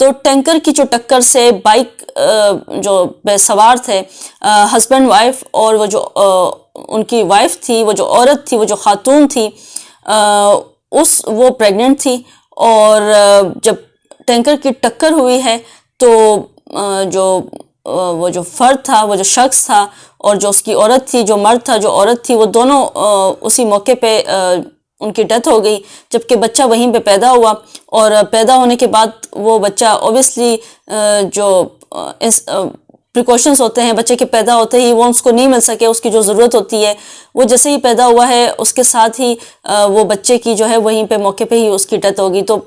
تو ٹینکر کی جو ٹکر سے بائک جو بے سوار تھے ہسبینڈ وائف، اور وہ جو ان کی وائف تھی، وہ جو عورت تھی، وہ جو خاتون تھی، وہ پریگننٹ تھی، اور جب ٹینکر کی ٹکر ہوئی ہے تو وہ جو فرد تھا، وہ جو شخص تھا، اور جو اس کی عورت تھی، جو مرد تھا، جو عورت تھی، وہ دونوں اسی موقع پہ ان کی ڈیتھ ہو گئی، جبکہ بچہ وہیں پہ پیدا ہوا. اور پیدا ہونے کے بعد وہ بچہ اوبیسلی جو پریکاشنز ہوتے ہیں بچے کے پیدا ہوتے ہی، وہ اس کو نہیں مل سکے، اس کی جو ضرورت ہوتی ہے وہ جیسے ہی پیدا ہوا ہے اس کے ساتھ ہی وہ بچے کی جو ہے وہیں پہ موقع پہ ہی اس کی ڈیتھ ہوگی. تو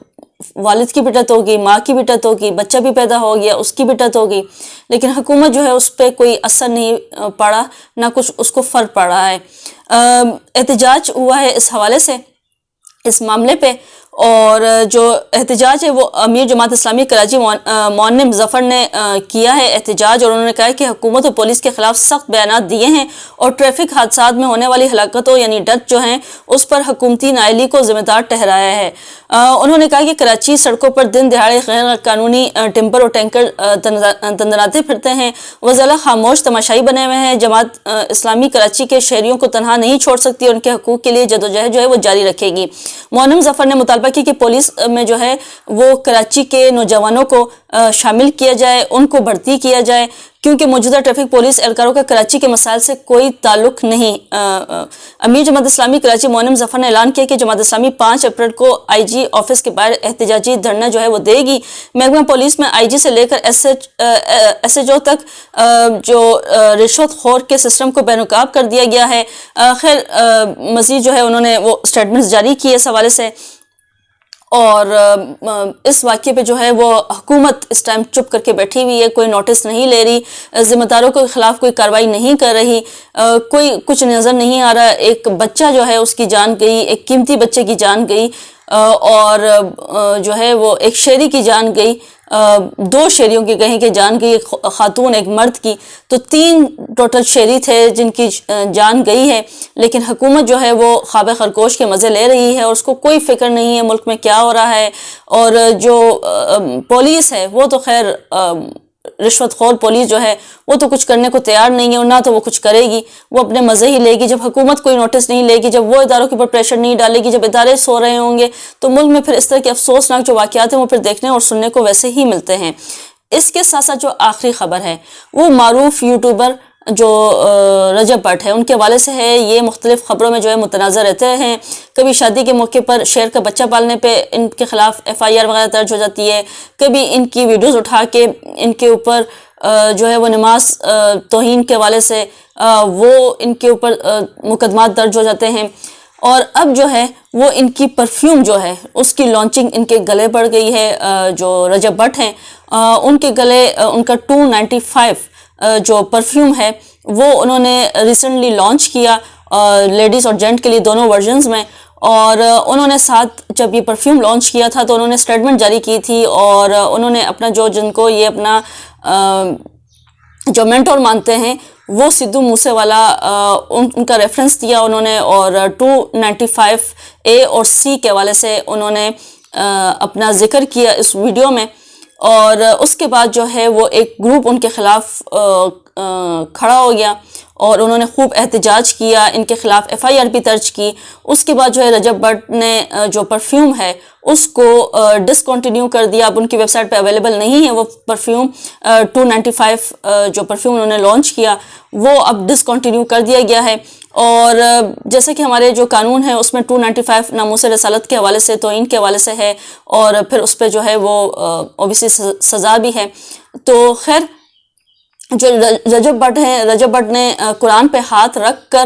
والد کی بھی ڈیتھ ہوگی، ماں کی بھی ڈیتھ ہوگی، بچہ بھی پیدا ہو گیا، اس کی بھی ڈیتھ ہوگی، لیکن حکومت جو ہے اس پہ کوئی اثر نہیں پڑا، نہ کچھ اس کو فرق پڑ رہا ہے. احتجاج ہوا ہے اس حوالے سے، اس معاملے پہ، اور جو احتجاج ہے وہ امیر جماعت اسلامی کراچی معین مظفر نے کیا ہے احتجاج، اور انہوں نے کہا ہے کہ حکومت اور پولیس کے خلاف سخت بیانات دیے ہیں، اور ٹریفک حادثات میں ہونے والی ہلاکتوں یعنی ڈیتھ جو ہیں اس پر حکومتی نااہلی کو ذمہ دار ٹھہرایا ہے. انہوں نے کہا کہ کراچی سڑکوں پر دن دہاڑے غیر قانونی ٹمپر اور ٹینکر تندراتے پھرتے ہیں، وہ ضلع خاموش تماشائی بنے ہوئے ہیں. جماعت اسلامی کراچی کے شہریوں کو تنہا نہیں چھوڑ سکتی، اور ان کے حقوق کے لیے جدوجہد جو ہے وہ جاری رکھے گی. معین مظفر نے مطالبہ کی کہ پولیس میں جو ہے وہ کراچی کے نوجوانوں کو شامل کیا جائے، ان کو بھرتی کیا جائے، کیونکہ موجودہ ٹریفک پولیس اہلکاروں کا کراچی کے مسائل سے کوئی تعلق نہیں. امیر جماعت اسلامی کراچی معین مظفر نے اعلان کیا کہ جماعت اسلامی 5 اپریل کو آئی جی آفس کے باہر احتجاجی دھرنا جو ہے وہ دے گی. محکمہ پولیس میں آئی جی سے لے کر ایس ایچ او تک جو رشوت خور کے سسٹم کو بے نقاب کر دیا گیا ہے. خیر مزید جو ہے انہوں نے وہ اسٹیٹمنٹس جاری کی اس حوالے سے، اور اس واقعے پہ جو ہے وہ حکومت اس ٹائم چپ کر کے بیٹھی ہوئی ہے، کوئی نوٹس نہیں لے رہی، ذمہ داروں کے خلاف کوئی کارروائی نہیں کر رہی، کوئی کچھ نظر نہیں آ رہا. ایک بچہ جو ہے اس کی جان گئی، ایک قیمتی بچے کی جان گئی، اور جو ہے وہ ایک شہری کی جان گئی، 2 شہریوں کی کہیں کہ جان گئی، ایک خاتون ایک مرد کی، تو 3 ٹوٹل شہری تھے جن کی جان گئی ہے. لیکن حکومت جو ہے وہ خواب خرگوش کے مزے لے رہی ہے، اور اس کو کوئی فکر نہیں ہے ملک میں کیا ہو رہا ہے. اور جو پولیس ہے وہ تو خیر رشوت خور پولیس جو ہے وہ تو کچھ کرنے کو تیار نہیں ہے، اور نہ تو وہ کچھ کرے گی، وہ اپنے مزے ہی لے گی. جب حکومت کوئی نوٹس نہیں لے گی، جب وہ اداروں کے اوپر پریشر نہیں ڈالے گی، جب ادارے سو رہے ہوں گے، تو ملک میں پھر اس طرح کے افسوسناک جو واقعات ہیں وہ پھر دیکھنے اور سننے کو ویسے ہی ملتے ہیں. اس کے ساتھ ساتھ جو آخری خبر ہے وہ معروف یوٹیوبر جو رجب بٹ ہے ان کے حوالے سے ہے. یہ مختلف خبروں میں جو ہے متنازع رہتے ہیں، کبھی شادی کے موقع پر شیر کا بچہ پالنے پہ ان کے خلاف FIR وغیرہ درج ہو جاتی ہے، کبھی ان کی ویڈیوز اٹھا کے ان کے اوپر جو ہے وہ نماز توہین کے حوالے سے وہ ان کے اوپر مقدمات درج ہو جاتے ہیں. اور اب جو ہے وہ ان کی پرفیوم جو ہے اس کی لانچنگ ان کے گلے پڑ گئی ہے. جو رجب بٹ ہیں ان کے گلے ان کا 295 جو پرفیوم ہے وہ انہوں نے ریسنٹلی لانچ کیا، لیڈیز اور جینٹ کے لیے دونوں ورژنز میں. اور انہوں نے ساتھ جب یہ پرفیوم لانچ کیا تھا تو انہوں نے اسٹیٹمنٹ جاری کی تھی، اور انہوں نے اپنا جن کو یہ اپنا جو مینٹور مانتے ہیں وہ سدھو موسے والا ان کا ریفرنس دیا انہوں نے، اور 295A اور C کے حوالے سے انہوں نے اپنا ذکر کیا اس ویڈیو میں. اور اس کے بعد جو ہے وہ ایک گروپ ان کے خلاف کھڑا ہو گیا، اور انہوں نے خوب احتجاج کیا، ان کے خلاف FIR بھی درج کی. اس کے بعد جو ہے رجب بٹ نے جو پرفیوم ہے اس کو ڈسکنٹینیو کر دیا، اب ان کی ویب سائٹ پہ اویلیبل نہیں ہے وہ پرفیوم. 295 جو پرفیوم انہوں نے لانچ کیا وہ اب ڈسکنٹینیو کر دیا گیا ہے. اور جیسے کہ ہمارے جو قانون ہے اس میں 295 ناموس رسالت کے حوالے سے توہین کے حوالے سے ہے، اور پھر اس پہ جو ہے وہ اوبیسلی سزا بھی ہے. تو خیر جو رجب بٹ ہیں، رجب بٹ نے قرآن پہ ہاتھ رکھ کر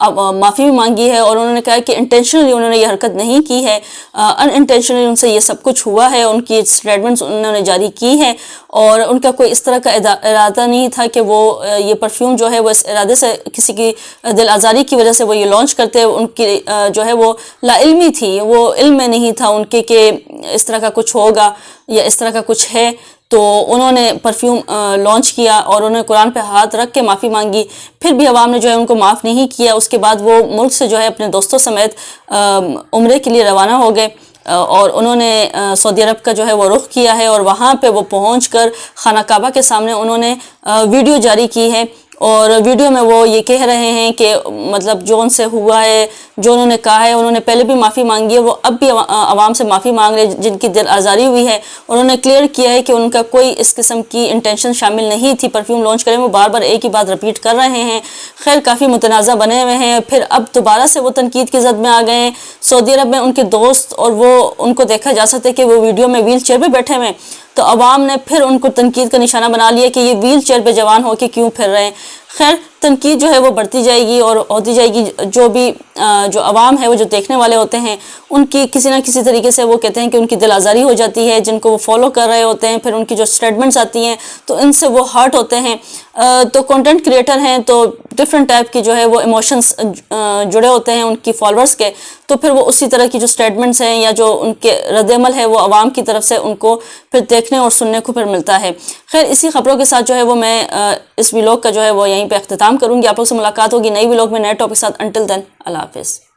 معافی بھی مانگی ہے، اور انہوں نے کہا کہ انٹینشنلی انہوں نے یہ حرکت نہیں کی ہے، ان انٹینشنلی ان سے یہ سب کچھ ہوا ہے. ان کی اسٹیٹمنٹس انہوں نے جاری کی ہے، اور ان کا کوئی اس طرح کا ارادہ نہیں تھا کہ وہ یہ پرفیوم جو ہے وہ اس ارادے سے کسی کی دل آزاری کی وجہ سے وہ یہ لانچ کرتے. ان کی جو ہے وہ لا علمی تھی، وہ علم میں نہیں تھا ان کے کہ اس طرح کا کچھ ہوگا یا اس طرح کا کچھ ہے. تو انہوں نے پرفیوم لانچ کیا اور انہوں نے قرآن پہ ہاتھ رکھ کے معافی مانگی، پھر بھی عوام نے جو ہے ان کو معاف نہیں کیا. اس کے بعد وہ ملک سے جو ہے اپنے دوستوں سمیت عمرے کے لیے روانہ ہو گئے، اور انہوں نے سعودی عرب کا جو ہے وہ رخ کیا ہے، اور وہاں پہ وہ پہنچ کر خانہ کعبہ کے سامنے انہوں نے ویڈیو جاری کی ہے، اور ویڈیو میں وہ یہ کہہ رہے ہیں کہ مطلب جو ان سے ہوا ہے، جو انہوں نے کہا ہے، انہوں نے پہلے بھی معافی مانگی ہے، وہ اب بھی عوام سے معافی مانگ رہے جن کی دل آزاری ہوئی ہے۔ انہوں نے کلیئر کیا ہے کہ ان کا کوئی اس قسم کی انٹینشن شامل نہیں تھی پرفیوم لانچ کرنے میں، وہ بار بار ایک ہی بات رپیٹ کر رہے ہیں۔ خیر کافی متنازع بنے ہوئے ہیں، پھر اب دوبارہ سے وہ تنقید کی زد میں آ گئے ہیں۔ سعودی عرب میں ان کے دوست اور وہ ان کو دیکھا جا سکتا ہے کہ وہ ویڈیو میں ویل چیئر پہ بیٹھے ہوئے ہیں، تو عوام نے پھر ان کو تنقید کا نشانہ بنا لیا کہ یہ ویل چیئر پہ جوان ہو کے کیوں پھر رہے ہیں۔ خیر تنقید جو ہے وہ بڑھتی جائے گی اور ہوتی جائے گی، جو عوام ہے، وہ جو دیکھنے والے ہوتے ہیں ان کی کسی نہ کسی طریقے سے وہ کہتے ہیں کہ ان کی دل آزاری ہو جاتی ہے، جن کو وہ فالو کر رہے ہوتے ہیں، پھر ان کی جو اسٹیٹمنٹس آتی ہیں تو ان سے وہ ہارٹ ہوتے ہیں۔ تو کنٹینٹ کریٹر ہیں تو ڈفرینٹ ٹائپ کی جو ہے وہ ایموشنز جڑے ہوتے ہیں ان کی فالوورز کے، تو پھر وہ اسی طرح کی جو اسٹیٹمنٹس ہیں یا جو ان کے رد عمل ہے وہ عوام کی طرف سے ان کو پھر دیکھنے اور سننے کو پھر ملتا ہے۔ خیر اسی خبروں کے ساتھ جو ہے وہ میں اس ویلاگ کا جو ہے وہ یہیں پہ اختتام کروں گی۔ آپ لوگ سے ملاقات ہوگی نئی ویلاگ میں نئے ٹاپک کے ساتھ۔ انٹل دین اللہ حافظ۔